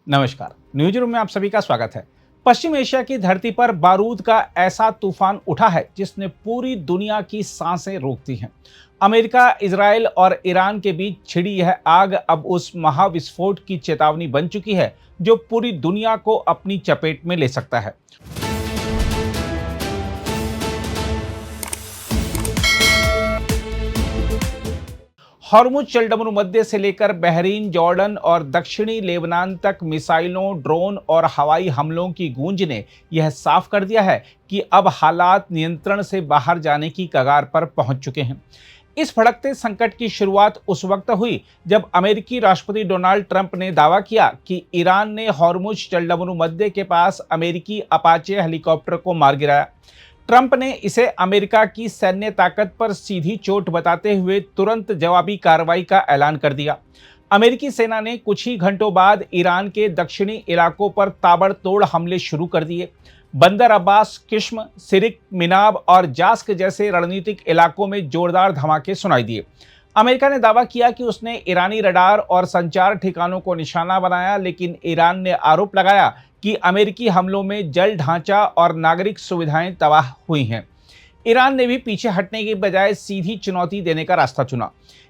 नमस्कार, news room में आप सभी का स्वागत है। पश्चिम एशिया की धरती पर बारूद का ऐसा तूफान उठा है जिसने पूरी दुनिया की सांसें रोक दी हैं। अमेरिका, इजराइल और ईरान के बीच छिड़ी यह आग अब उस महाविस्फोट की चेतावनी बन चुकी है जो पूरी दुनिया को अपनी चपेट में ले सकता है। हॉर्मुज जलडमरू मध्य से लेकर बहरीन, जॉर्डन और दक्षिणी लेबनान तक मिसाइलों, ड्रोन और हवाई हमलों की गूंज ने यह साफ कर दिया है कि अब हालात नियंत्रण से बाहर जाने की कगार पर पहुंच चुके हैं। इस भड़कते संकट की शुरुआत उस वक्त हुई जब अमेरिकी राष्ट्रपति डोनाल्ड ट्रंप ने दावा किया कि ईरान ने हॉर्मुज जलडमरू मध्य के पास अमेरिकी अपाचे हेलीकॉप्टर को मार गिराया। ट्रंप ने इसे अमेरिका की सैन्य ताकत पर सीधी चोट बताते हुए तुरंत जवाबी कार्रवाई का ऐलान कर दिया। अमेरिकी सेना ने कुछ ही घंटों बाद ईरान के दक्षिणी इलाकों पर ताबड़तोड़ हमले शुरू कर दिए। बंदर अब्बास, किश्म, सिरिक, मिनाब और जास्क जैसे रणनीतिक इलाकों में जोरदार धमाके सुनाई दिए। अमेरिका ने दावा किया कि उसने ईरानी रडार और संचार ठिकानों को निशाना बनाया, लेकिन ईरान ने आरोप लगाया कि अमेरिकी हमलों में जल ढांचा और नागरिक सुविधाएं तबाह हुई हैं। ईरान ने भी पीछे हटने की बजाय सीधी चुनौती देने का रास्ता चुना।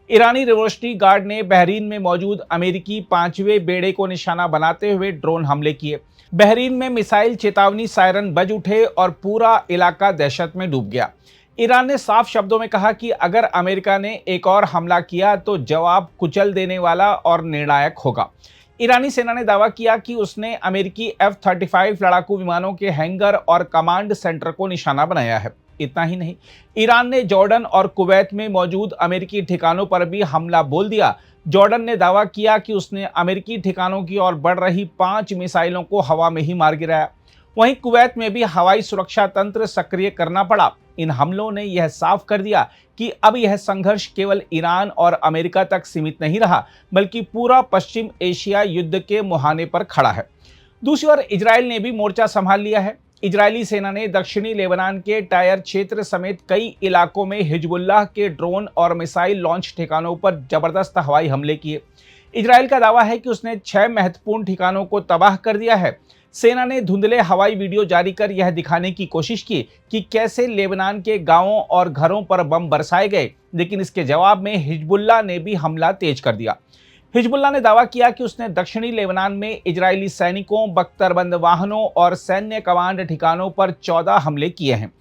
ईरानी रिवोल्यूशनरी गार्ड ने बहरीन में मौजूद अमेरिकी 5वें बेड़े को निशाना बनाते हुए ड्रोन हमले किए। बहरीन में मिसाइल चेतावनी सायरन बज उठे और पूरा इलाका दहशत में डूब गया। ईरान ने साफ शब्दों में कहा कि अगर अमेरिका ने एक और हमला किया तो जवाब कुचल देने वाला और निर्णायक होगा। ईरानी सेना ने दावा किया कि उसने अमेरिकी F-35 लड़ाकू विमानों के हैंगर और कमांड सेंटर को निशाना बनाया है। इतना ही नहीं, ईरान ने जॉर्डन और कुवैत में मौजूद अमेरिकी ठिकानों पर भी हमला बोल दिया। जॉर्डन ने दावा किया कि उसने अमेरिकी ठिकानों की ओर बढ़ रही 5 मिसाइलों को हवा में ही मार गिराया। वहीं कुवैत में भी हवाई सुरक्षा तंत्र सक्रिय करना पड़ा। इन हमलों ने यह साफ कर दिया कि अब यह संघर्ष केवल ईरान और अमेरिका तक सीमित नहीं रहा, बल्कि पूरा पश्चिम एशिया युद्ध के मुहाने पर खड़ा है। दूसरी ओर इजराइल ने भी मोर्चा संभाल लिया है। इजरायली सेना ने दक्षिणी लेबनान के टायर क्षेत्र समेत कई इलाकों में हिजबुल्लाह के ड्रोन और मिसाइल लॉन्च ठिकानों पर जबरदस्त हवाई हमले किए। इजराइल का दावा है कि उसने 6 महत्वपूर्ण ठिकानों को तबाह कर दिया है। सेना ने धुंधले हवाई वीडियो जारी कर यह दिखाने की कोशिश की कि कैसे लेबनान के गांवों और घरों पर बम बरसाए गए, लेकिन इसके जवाब में हिजबुल्लाह ने भी हमला तेज कर दिया। हिजबुल्लाह ने दावा किया कि उसने दक्षिणी लेबनान में इजरायली सैनिकों, बख्तरबंद वाहनों और सैन्य कमांड ठिकानों पर 14 हमले किए हैं।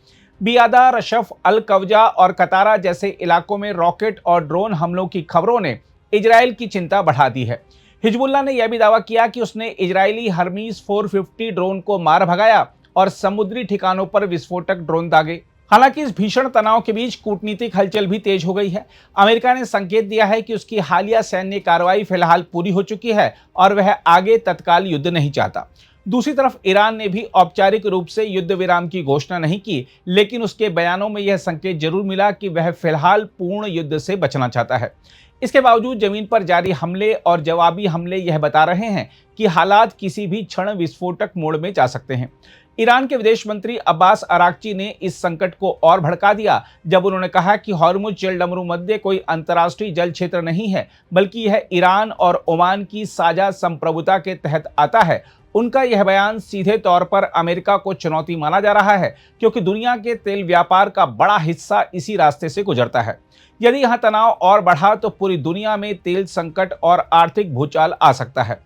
बियादा, रशफ, अल कवजा और कतारा जैसे इलाकों में रॉकेट और ड्रोन हमलों की खबरों ने इजरायल की चिंता बढ़ा दी है। हिजबुल्लाह ने यह भी दावा किया कि उसने इजरायली हर्मीज 450 ड्रोन को मार भगाया और समुद्री ठिकानों पर विस्फोटक ड्रोन दागे। हालांकि इस भीषण तनाव के बीच कूटनीतिक हलचल भी तेज हो गई है। अमेरिका ने संकेत दिया है कि उसकी हालिया सैन्य कार्रवाई फिलहाल पूरी हो चुकी है और वह आगे तत्काल युद्ध नहीं चाहता। दूसरी तरफ ईरान ने भी औपचारिक रूप से युद्ध विराम की घोषणा नहीं की, लेकिन उसके बयानों में यह संकेत जरूर मिला कि वह फिलहाल पूर्ण युद्ध से बचना चाहता है। इसके बावजूद जमीन पर जारी हमले और जवाबी हमले यह बता रहे हैं कि हालात किसी भी क्षण विस्फोटक मोड़ में जा सकते हैं। ईरान के विदेश मंत्री अब्बास अराक्ची ने इस संकट को और भड़का दिया जब उन्होंने कहा कि हॉर्मुज जलडमरू मध्य कोई अंतर्राष्ट्रीय जल क्षेत्र नहीं है, बल्कि यह ईरान और ओमान की साझा संप्रभुता के तहत आता है। उनका यह बयान सीधे तौर पर अमेरिका को चुनौती माना जा रहा है, क्योंकि दुनिया के तेल व्यापार का बड़ा हिस्सा इसी रास्ते से गुजरता है। यदि यहां तनाव और बढ़ा तो पूरी दुनिया में तेल संकट और आर्थिक भूचाल आ सकता है।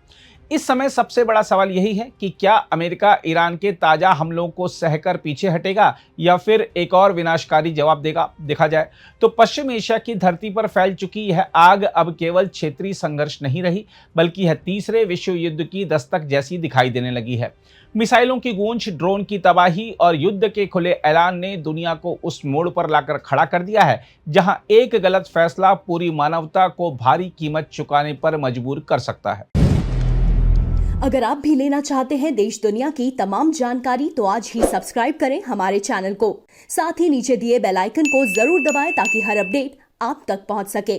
इस समय सबसे बड़ा सवाल यही है कि क्या अमेरिका ईरान के ताजा हमलों को सहकर पीछे हटेगा या फिर एक और विनाशकारी जवाब देगा। देखा जाए तो पश्चिम एशिया की धरती पर फैल चुकी यह आग अब केवल क्षेत्रीय संघर्ष नहीं रही, बल्कि यह तीसरे विश्व युद्ध की दस्तक जैसी दिखाई देने लगी है। मिसाइलों की गूंज, ड्रोन की तबाही और युद्ध के खुले ऐलान ने दुनिया को उस मोड़ पर लाकर खड़ा कर दिया है जहां एक गलत फैसला पूरी मानवता को भारी कीमत चुकाने पर मजबूर कर सकता है। अगर आप भी लेना चाहते हैं देश दुनिया की तमाम जानकारी तो आज ही सब्सक्राइब करें हमारे चैनल को। साथ ही नीचे दिए बेल आइकन को जरूर दबाएं ताकि हर अपडेट आप तक पहुंच सके।